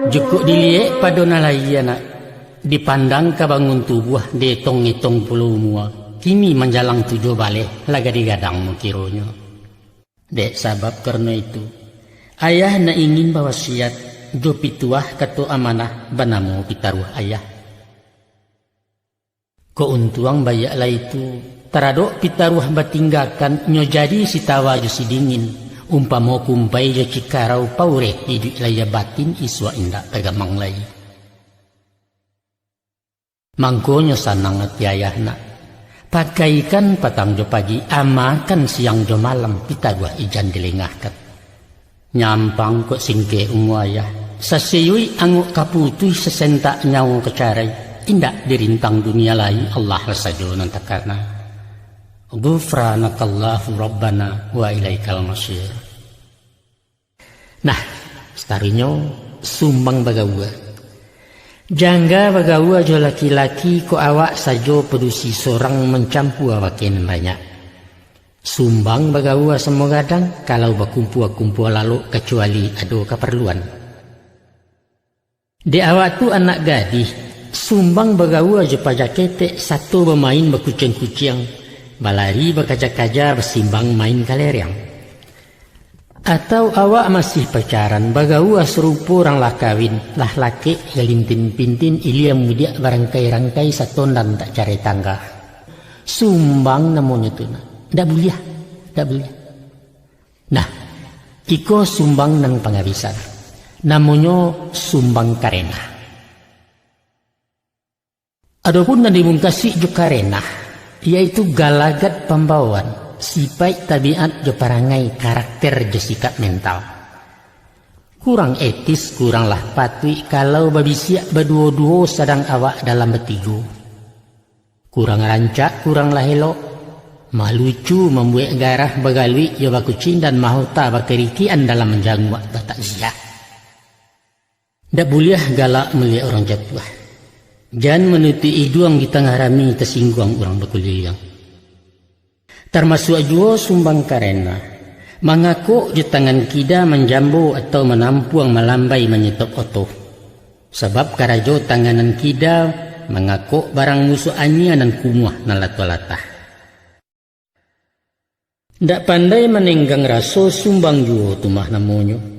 Jukuk diliek pada nalayana dipandang kabangun tubuh ditong-itong puluh mua. Kini menjalang 7 balik laga digadang mukironyo. Dek sabab karena itu ayah na ingin bawasiat jo pituah katu amanah banamu pitaruh ayah. Keuntuang bayaklah itu taradok pitaruh batinggakan nyo jadi sitawa jo si dingin umpamo kumpai jo cikarau paure hidup laya batin iswa indak tagamang lay. Mangkonyo sanang at ayahna pakaikan patang jo pagi amakan siang jo malam pitaruh ijan dilengahkan. Nyampang kok singke umuayah sasiyui anguk kaputuy sesentak nyawa kecarai indak dirintang dunia lain Allah rasajo nantakana. Ghufranakallahu rabbana wa ilaikal masyir. Nah, starinyo sumbang bagawa. Jangga bagawa jo laki-laki ko awak sajo pedusi sorang mencampu awakin banyak. Sumbang bagawa semua gadang kalau bakumpul-kumpul lalu kecuali ada keperluan. Di awak tu anak gadis sumbang bagawa je pajak ketek satu bermain berkucing-kucing balari berkaja-kaja bersimbang main kalereng. Atau awak masih pacaran bagawa serupa orang lah kawin lah laki galintin-pintin ilia mudia barangkai-rangkai satondan tak cari tangga. Sumbang namanya tu nak. Tak boleh. Nah, iko sumbang nang pangabisan. Namanya sumbang karena. Adapun yang dimungkasi jo karena, yaitu galagat pembawaan, sifat tabiat jo parangai karakter jo sikap mental. Kurang etis, kuranglah patui kalau babisiak berdua-dua sedang awak dalam bertiga. Kurang rancak, kuranglah elok. Malucu membuat garah bagalui yo bakucing dan mahota bakerikian dalam menjangwa batak zia. Ndak boleh galak melihat orang jatuh. Jangan menuti iduang di tengah rami tersinggung orang berkuliang. Termasuk juga sumbang karena mengaku di tangan kida menjambu atau menampuang melambai menyetop oto. Sebab karajo tanganan kida mengaku barang musuh anya dan kumuah nalatwalatah. Ndak pandai menenggang raso sumbang juga tumah namonyo.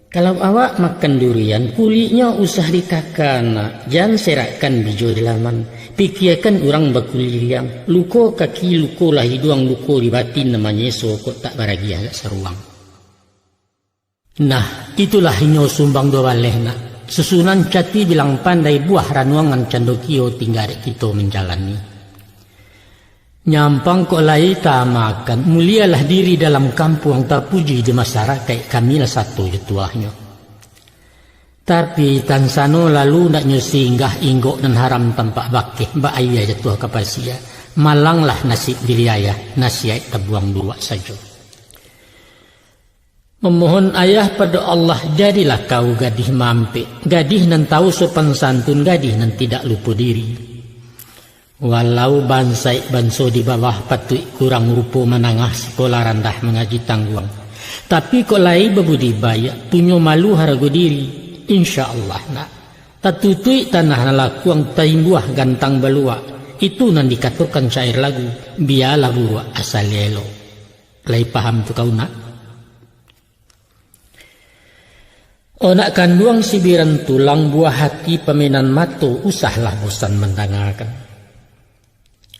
Kalau awak makan durian, kulitnya usah ditakana, jangan serakkan bijo di laman. Pikirkan orang bakuliang, luko kaki luko lah hidung luko di batin namanya so kok tak baragi agak seruang. Nah, itulah inyo sumbang dua baleh nak. Susunan cati bilang pandai buah ranuangan candokio tinggal kita menjalani. Nyampang kok lai tamakan, mulialah diri dalam kampung terpuji di masyarakat kamilah satu jetuahnya. Tapi tansano lalu nak nyusinggah inggok dan haram tampak bakeh, mbak ayah jetuah kapasia. Malanglah nasib diri ayah, nasihat terbuang dua saja. Memohon ayah pada Allah, jadilah kau gadih mampe, gadih nan tahu sopan santun, gadih nan tidak lupa diri. Walau bansai banso di bawah patui kurang rupo menangah sekolah rendah mengaji tangguang. Tapi kok lai bebudi bayak punya malu harago diri. Insya Allah nak. Tatutui tanah nalakuang taimbuah gantang balua. Itu nan dikatakan syair lagu. Biarlah buruk asal lelo. Lai paham tu kau nak? Onak kanduang sibiran tulang buah hati peminan mato usahlah bosan mendengarkan.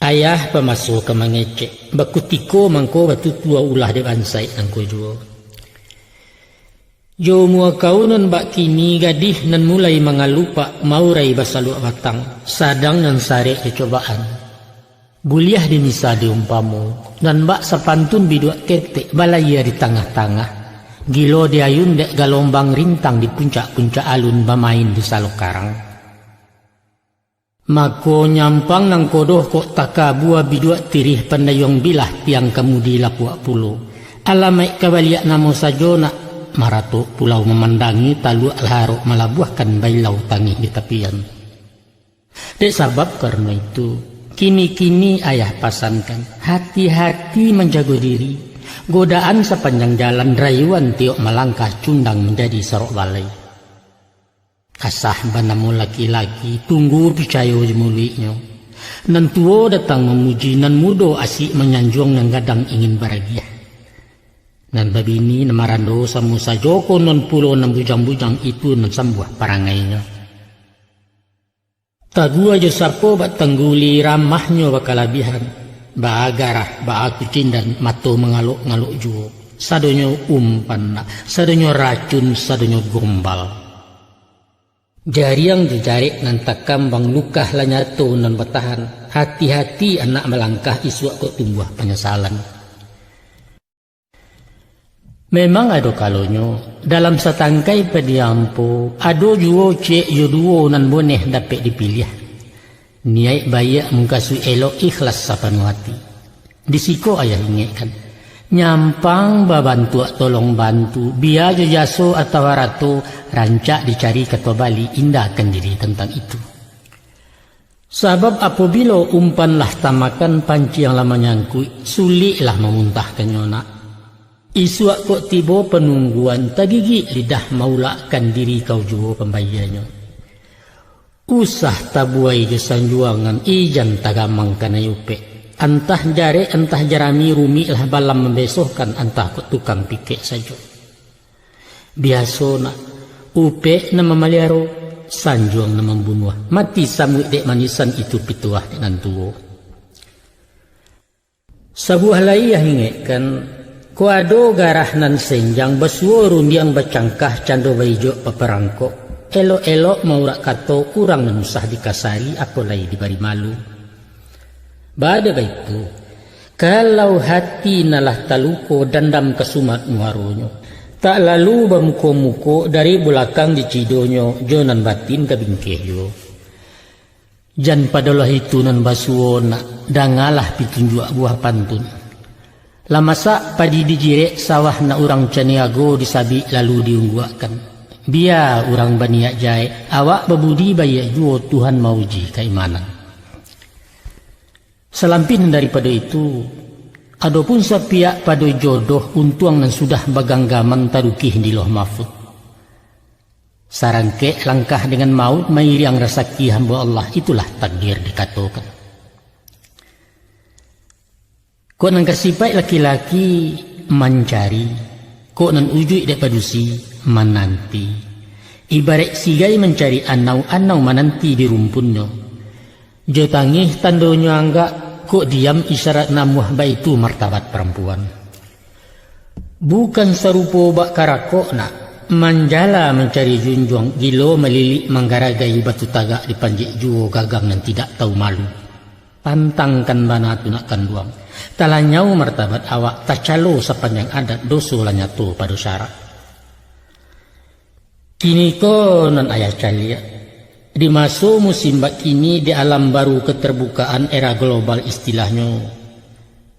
Ayah pemasuk ke mengecek, bakutiko mangko batu tua ulah de bansai nangko juo. Jo mua kau nan bak kini gadih nan mulai mengalupa maurai basalu batang, sadang nan sare kecobaan. Buliah di misa diumpamu, nan bak sapantun bidua ketek balaya di tengah-tengah. Gilo diayun dek galombang rintang di puncak-puncak alun bamain di salok karang. Mako nyampang nang kodoh kok taka buah bidua tirih pandayong bilah tiang kemudi lapuak pulau. Alamai kabaliak namo sajona marato pulau memandangi talu alharok malabuahkan bailau tangi di tepian. Dek sabab karena itu kini-kini ayah pasankan hati-hati menjaga diri. Godaan sepanjang jalan rayuan tiok melangkah cundang menjadi serok balai. Kasah banamu laki-laki tunggu percaya jemuliknya. Nan tua datang memuji, nan muda asik menyanjung yang gadang ingin bahagia. Nan babini namarando samu sajoko non pulo nan bujang-bujang itu nan sambuah parangainya. Tagua jo sapo bat tangguli ramahnya bakalabihan. Baagarah, baaku cindan mato mengaluk-ngaluk juo. Sadonyo umpan, sadonyo racun, sadonyo gombal. Jari yang dijarik nan takam bang lukah lanyato nan bertahan. Hati-hati anak melangkah isuak kok tumbuh penyesalan. Memang ada kalonyo dalam setangkai pediampo ado juo cek yuduo nan boneh dapat dipilih. Niai bayak mengkasui elok ikhlas sapanuati. Disiko ayah ingatkan. Nyampang babantu tolong bantu biar jaso atau ratu rancak dicari ketua Bali indahkan diri tentang itu. Sebab apabila umpanlah tamakan panci yang lama nyangkui sulitlah memuntahkan nyona. Isuak kok tiba penungguan tagigi lidah maulakan diri kau juo pembayarnya. Usah tabuai desan juangan ijan tagamang kana yupe. Antah jare antah jarami rumi lah balam membesohkan antah kok tukang pikir saja. Biasa nak upe na mamaliaro sanjuang na membunuh. Mati samu dek manisan itu pituah dengan tuo. Sabuah layah ingatkan kuado garah nan senjang basuo rundiang bacangkah cando baijo paperangko. Elok-elok maurak kato kurang menusah dikasari apalai dibari malu. Bada itu, kalau hati nalah taluko dandam kesumat muaronyo, tak lalu bamuko-muko dari belakang dicidonyo, jonan batin kabingkehyo. Jan padalah itu nan basuo nak dangalah pitunjuk buah pantun. Lamasa padi dijirek sawah na orang caniago disabi lalu diungguakan. Biar orang baniak jai, awak babudi bayak juo Tuhan mauji keimanan. Selampin daripada itu, adapun sapiak pada jodoh untuang nan sudah baganggaman tarukih di loh mahfud. Sarangke langkah dengan maut mairiang rasaki hamba Allah itulah takdir dikatakan. Kok nan kasipai laki-laki mencari, kok nan ujui depadusi menanti. Ibarat sigai mencari anau-anau menanti di rumpunnya. Jo tangih tandonyo angga kok diam isyarat namuh baitu martabat perempuan. Bukan serupa bak karakok nak manjala mencari junjung gilo melilik menggaragai batu tagak di panjik juo gagang dan tidak tahu malu. Pantangkan bana tunak kanduang. Talanyau martabat awak tak calo sepanjang adat doso lanyato pada syarat. Kini ko nan ayah calia. Di masa musim bak kini di alam baru keterbukaan era global istilahnya.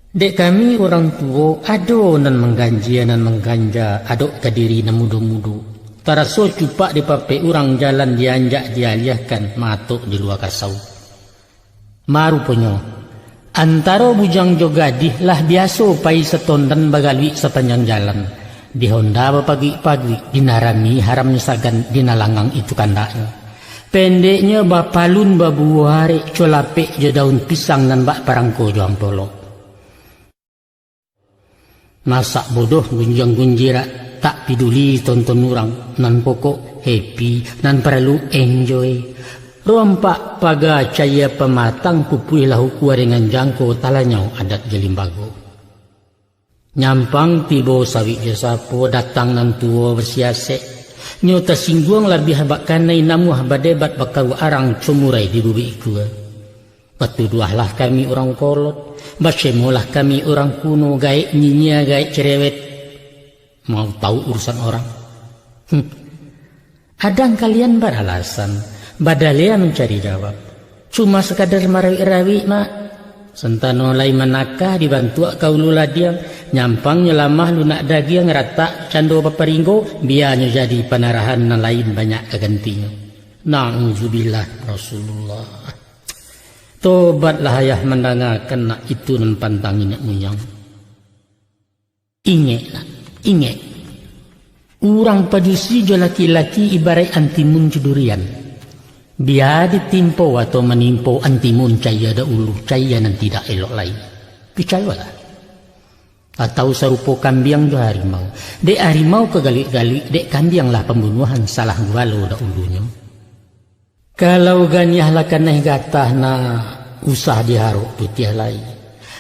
Dek kami orang tua ado nan mengganjia nan mengganja adok ke diri nan mudu-mudu. Taraso cupak di pape orang jalan dianjak dialihkan matuk di luar kasau. Maru ponyo. Antara bujang jogadih lah biasa pai setondan bagalwi sepanjang jalan. Di Honda pagi-pagi dinarami haramnya sagan dinalangang itu kandaknya. Pendeknya bapalun babuare colapek je daun pisang dan bak parangko joang tolo. Masak bodoh gunjang-gunjira tak peduli tonton orang nan pokok happy nan perlu enjoy. Rompak paga caya pematang pupui lahu kuah dengan jangko talanyau adat jelimbago. Nyampang tibo sawi jasapo datang nan tuo bersiasek. Nyota singguang lebih habak kanai namuh badebat bakaru arang cumurai di bubi ikua. Patuduahlah kami orang kolot, basemulah kami orang kuno gaik nyinyia gaik cerewet. Mau tahu urusan orang? Adang kalian beralasan, badalea mencari jawab. Cuma sekadar marawi-rawi mak. Sentano lai manakah dibantu kau luladiang nyampang nyelamah lunak dagiang rata cando paparinggo biarnya jadi panarahan nan lain banyak kegantinya. Na'udzubillah Rasulullah. Tobatlah ayah mendangakan nak itu nan pantang inak muyang. Ingat. Urang padusi jo laki-laki ibarat antimun durian. Dia ditimpo atau menimpo antimun caya da ulu caya nan tidak elok lain. Picayalah. Atau sarupo kambiang do harimau. Dek harimau kegali-gali, dek kambiang lah pembunuhan salah walau da ulunya. Kalau ganyah lah kaneh gatah na usah diharuk putih lain.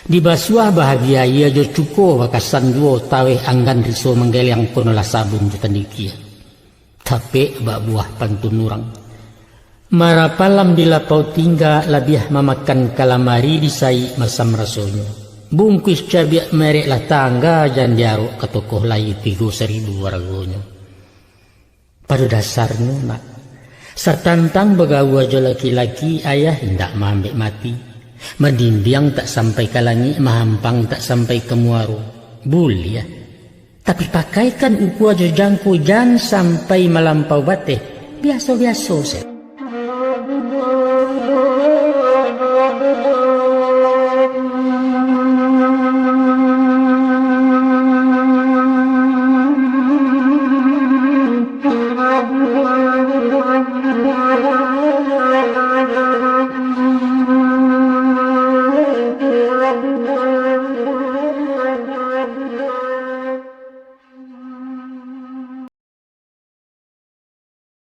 Di basuah bahagia ia jo cuko wakasan duo taweh anggan riso menggeliang ponolah sabun juta dikia. Tapi bak buah pantun urang. Marapalam bila pau tinggal labiah memakan kalamari disai masam rasonyo. Bungkus cabiak merek lah tangga jan diaruk ke tokoh lain 3.000 waragonyo. Pada dasarnya nak, sertantang begawa jo laki-laki ayah hendak mambek mati. Mendimbiang tak sampai ke langit, mahampang tak sampai ke muaro. Boleh ya. Tapi pakaikan uku aja jangko jangan sampai melampau bateh. Biasa-biasa saja.